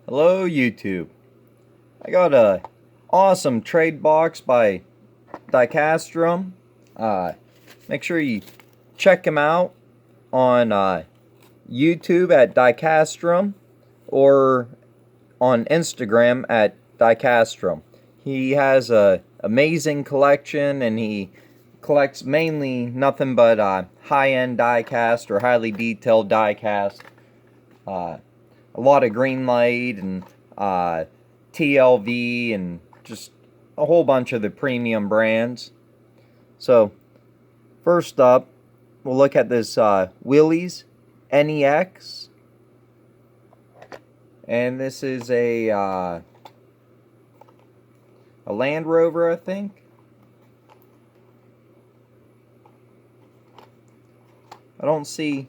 Hello YouTube. I got a awesome trade box by Diecastrum. Make sure you check him out on YouTube at Diecastrum or on Instagram at Diecastrum. He has a amazing collection, and he collects mainly nothing but high-end diecast or highly detailed diecast. A lot of Greenlight and TLV and just a whole bunch of the premium brands. So first up, we'll look at this Willys NEX, and this is a Land Rover, I think. I don't see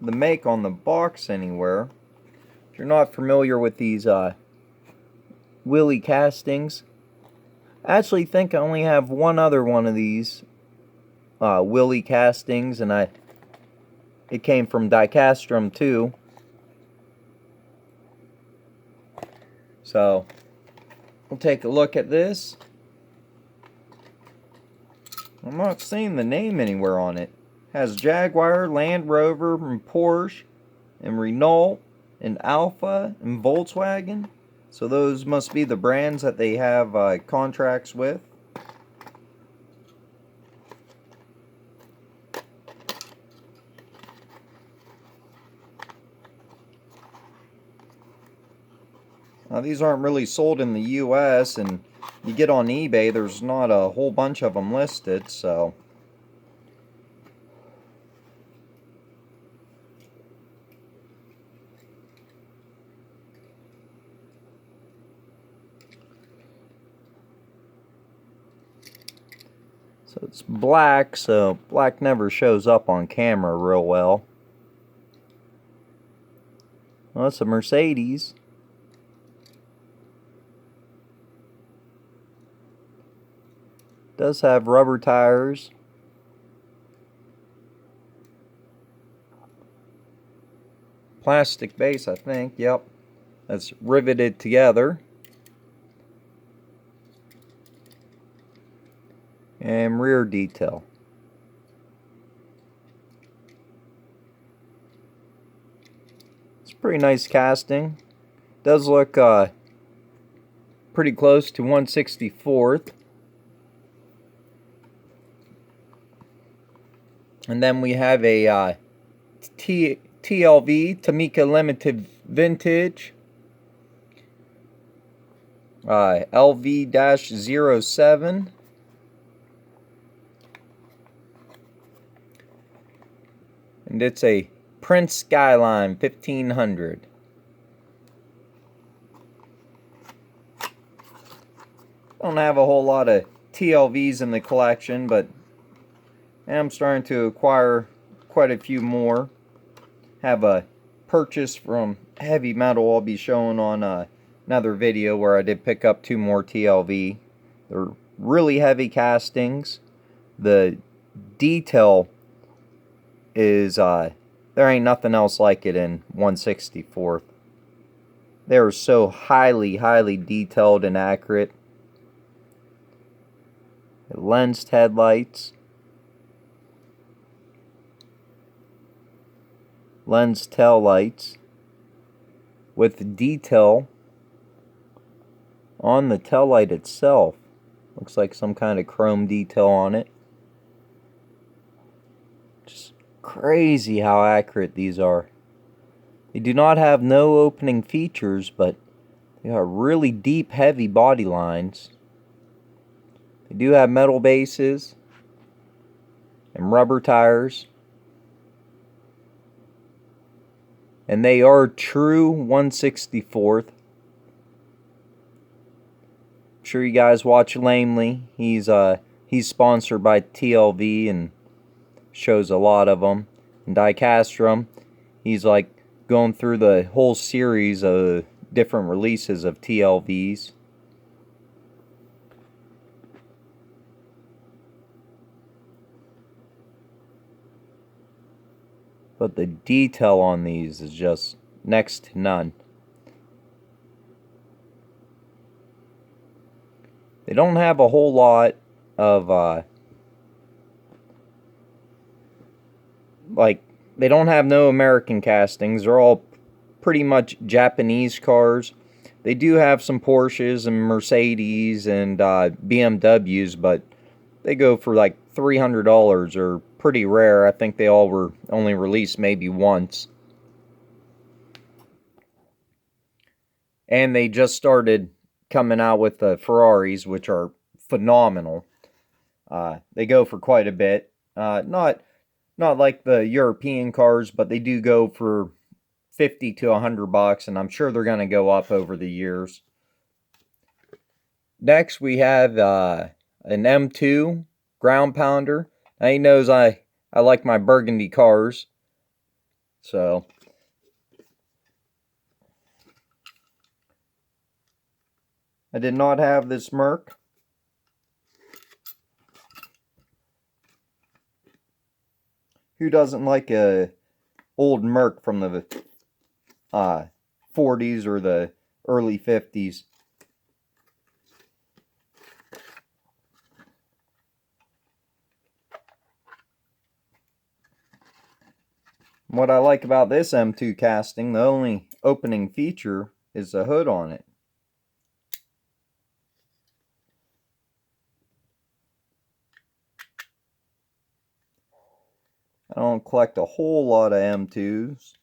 the make on the box anywhere. If you're not familiar with these Willys castings, I actually think I only have one other one of these Willys castings, and it came from Diecastrum too. So we'll take a look at this. I'm not seeing the name anywhere on it. It has Jaguar, Land Rover, and Porsche, and Renault, and Alpha, and Volkswagen. So those must be the brands that they have contracts with. Now, these aren't really sold in the US, and you get on eBay, there's not a whole bunch of them listed, so it's black, so black never shows up on camera real well. Well, it's a Mercedes. Does have rubber tires. Plastic base, I think. Yep. That's riveted together. And rear detail. It's a pretty nice casting. Does look pretty close to 1/64th. And then we have a TLV Tomica Limited Vintage LV-07. And it's a Prince Skyline 1500. Don't have a whole lot of TLVs in the collection, but I'm starting to acquire quite a few more. Have a purchase from Heavy Metal I'll be showing on another video where I did pick up 2 more TLV. They're really heavy castings. The detail is there ain't nothing else like it in 1/64th. They're so highly detailed and accurate. Lensed headlights, lens tail lights with detail on the tail light itself. Looks like some kind of chrome detail on it. Just crazy how accurate these are. They do not have no opening features, but they got really deep, heavy body lines. They do have metal bases and rubber tires. And they are true 1/64th. I'm sure you guys watch Lamely. He's sponsored by TLV and shows a lot of them. And Diecastrum, he's like going through the whole series of different releases of TLVs. But the detail on these is just next to none. They don't have a whole lot of like, they don't have no American castings. They're all pretty much Japanese cars. They do have some Porsches and Mercedes and BMWs, but they go for like $300, or pretty rare. I think they all were only released maybe once. And they just started coming out with the Ferraris, which are phenomenal. They go for quite a bit. Not like the European cars, but they do go for 50 to $100, and I'm sure they're going to go up over the years. Next, we have an M2 ground pounder. Now, he knows I like my burgundy cars, so I did not have this Merc. Who doesn't like a old Merc from the 40s or the early 50s? What I like about this M2 casting, the only opening feature is the hood on it. I don't collect a whole lot of M2s,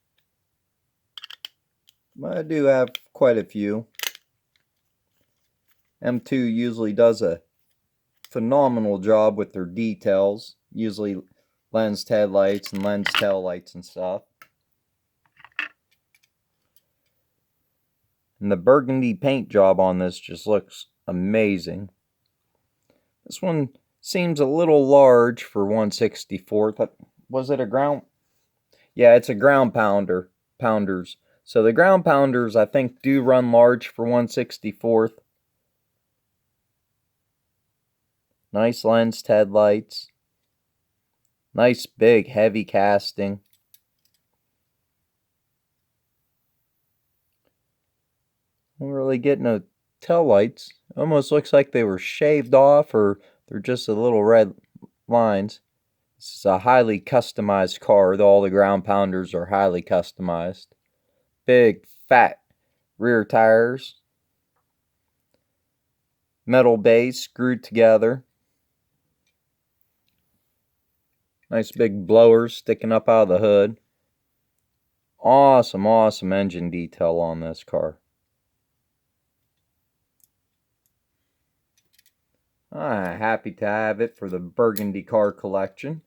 but I do have quite a few. M2 usually does a phenomenal job with their details, usually lens headlights and lens tail lights and stuff. And the burgundy paint job on this just looks amazing. This one seems a little large for 1/64th. Was it a ground? Yeah, it's a ground pounders. So the ground pounders, I think, do run large for 1/64th. Nice lensed headlights. Nice big heavy casting. Don't really get no tail lights. Almost looks like they were shaved off, or they're just a little red lines. This is a highly customized car. All the ground pounders are highly customized. Big, fat rear tires. Metal base screwed together. Nice big blowers sticking up out of the hood. Awesome, awesome engine detail on this car. I'm happy to have it for the burgundy car collection.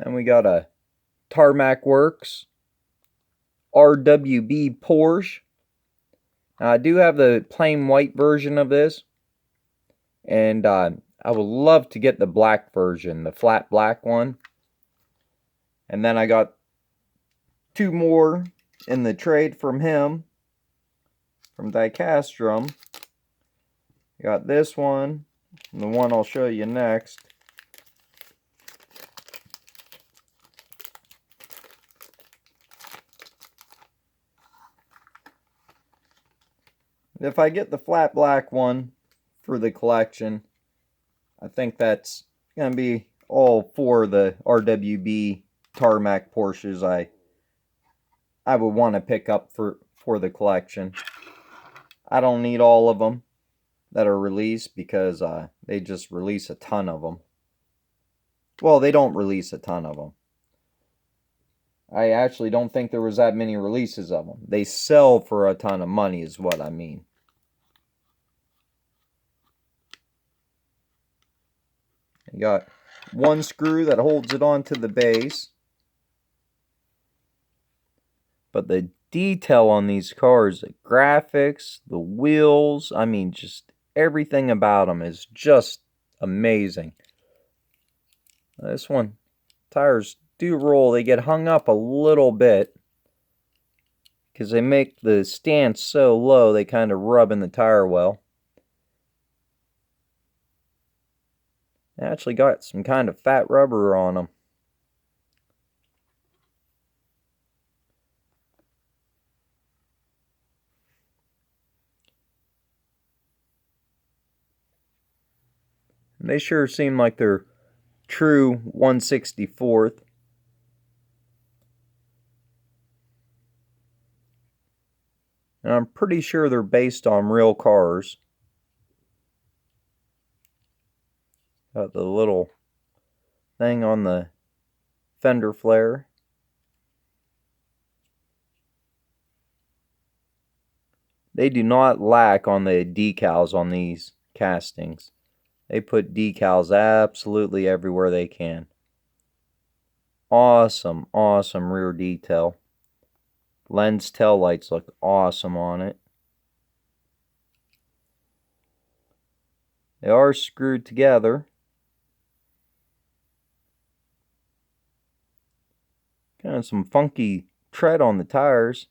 And we got a Tarmac Works RWB Porsche. Now, I do have the plain white version of this, and I would love to get the black version, the flat black one. And then I got two more in the trade from him, from Diecastrum. I got this one, and the one I'll show you next. If I get the flat black one for the collection, I think that's going to be all four of the RWB Tarmac Porsches I would want to pick up for the collection. I don't need all of them that are released, because they just release a ton of them. Well, they don't release a ton of them. I actually don't think there was that many releases of them. They sell for a ton of money is what I mean. You got one screw that holds it onto the base. But the detail on these cars, the graphics, the wheels, I mean, just everything about them is just amazing. This one, tires do roll. They get hung up a little bit because they make the stance so low, they kind of rub in the tire well. They actually got some kind of fat rubber on them. They sure seem like they're true 1/64th. And I'm pretty sure they're based on real cars. Got the little thing on the fender flare. They do not lack on the decals on these castings. They put decals absolutely everywhere they can. Awesome, awesome rear detail. Lens tail lights look awesome on it. They are screwed together. Kind of some funky tread on the tires.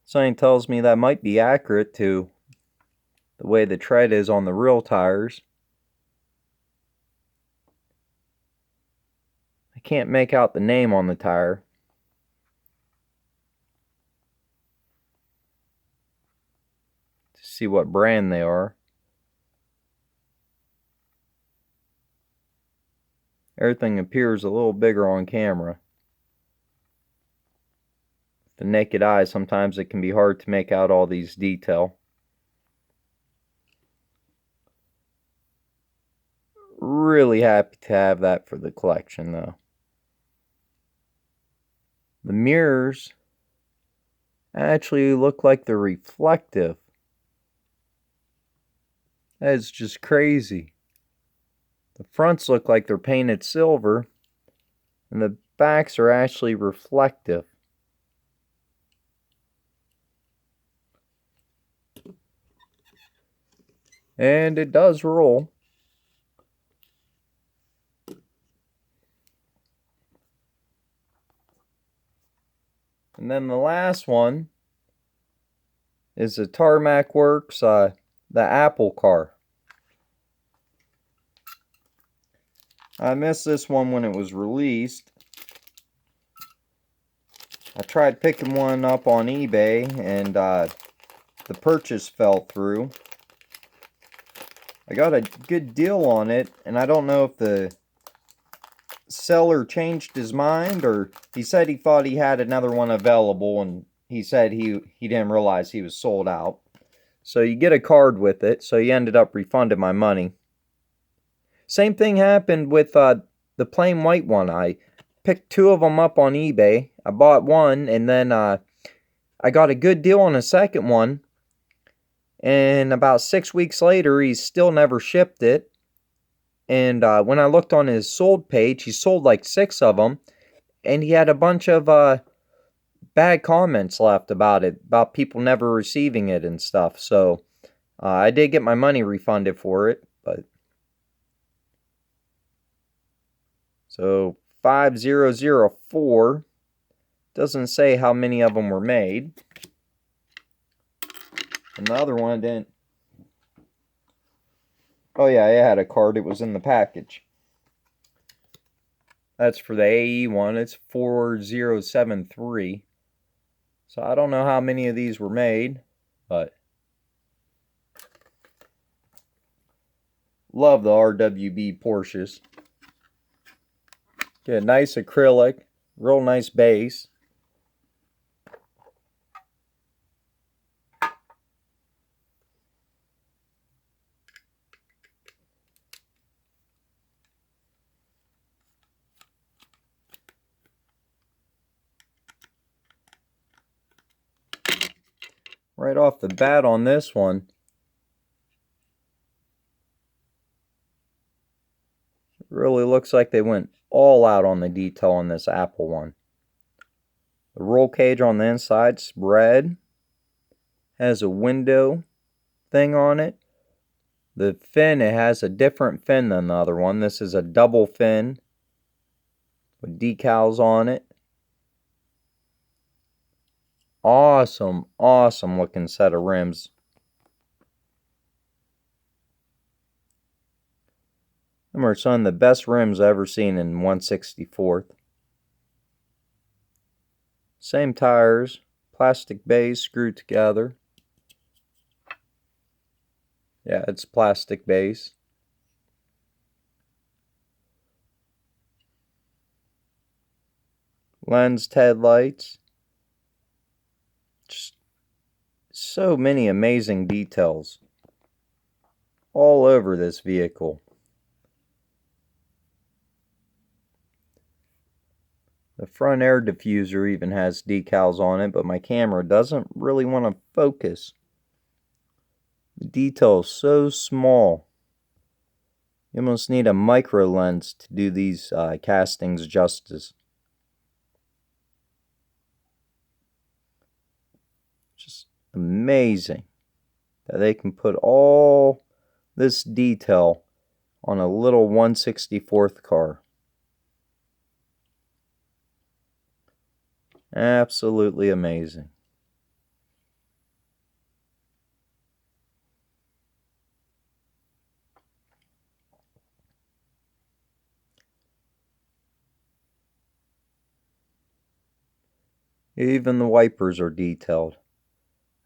Something tells me that might be accurate to the way the tread is on the real tires. I can't make out the name on the tire. To see what brand they are. Everything appears a little bigger on camera. The naked eye, sometimes it can be hard to make out all these detail. Really happy to have that for the collection though. The mirrors actually look like they're reflective. That is just crazy. The fronts look like they're painted silver, and the backs are actually reflective. And it does roll. And then the last one is the Tarmac Works, the Apple car. I missed this one when it was released. I tried picking one up on eBay, and the purchase fell through. I got a good deal on it, and I don't know if the seller changed his mind, or he said he thought he had another one available, and he said he didn't realize he was sold out. So you get a card with it, so he ended up refunding my money. Same thing happened with the plain white one. I picked two of them up on eBay. I bought one, and then I got a good deal on a second one, and about 6 weeks later, he still never shipped it. And when I looked on his sold page, he sold like 6 of them. And he had a bunch of bad comments left about it. About people never receiving it and stuff. So I did get my money refunded for it. But so 5004. Doesn't say how many of them were made. And the other one didn't. Oh yeah, it had a card. It was in the package. That's for the AE one. It's 4073. So I don't know how many of these were made, but love the RWB Porsches. Get a nice acrylic, real nice base. Right off the bat on this one, it really looks like they went all out on the detail on this Apple one. The roll cage on the inside's red, has a window thing on it. The fin, it has a different fin than the other one. This is a double fin with decals on it. Awesome, awesome looking set of rims. Them are some of the best rims I've ever seen in 1/64th. Same tires, plastic base screwed together. Yeah, it's plastic base. lens headlights. Just so many amazing details all over this vehicle. The front air diffuser even has decals on it, but my camera doesn't really want to focus. The detail is so small. You almost need a micro lens to do these castings justice. Just amazing that they can put all this detail on a little 1/64th car. Absolutely amazing. Even the wipers are detailed.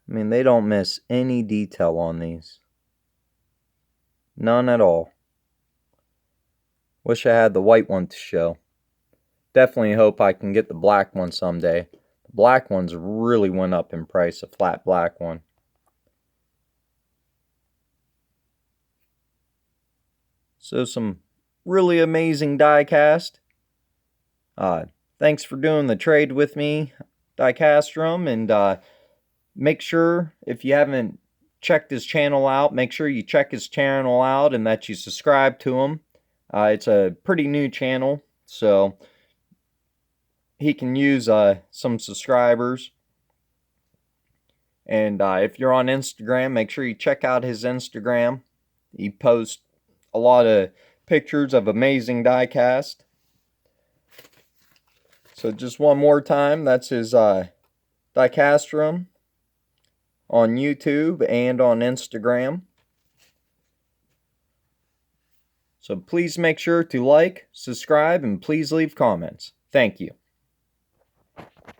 I mean, they don't miss any detail on these. None at all. Wish I had the white one to show. Definitely hope I can get the black one someday. The black ones really went up in price, a flat black one. So some really amazing die cast. Thanks for doing the trade with me, diecastrum, and make sure, if you haven't checked his channel out, make sure you check his channel out and that you subscribe to him. It's a pretty new channel, so he can use some subscribers. And if you're on Instagram, make sure you check out his Instagram. He posts a lot of pictures of amazing diecast. So just one more time, that's his diecastrum on YouTube and on Instagram. So please make sure to like, subscribe, and please leave comments. Thank you.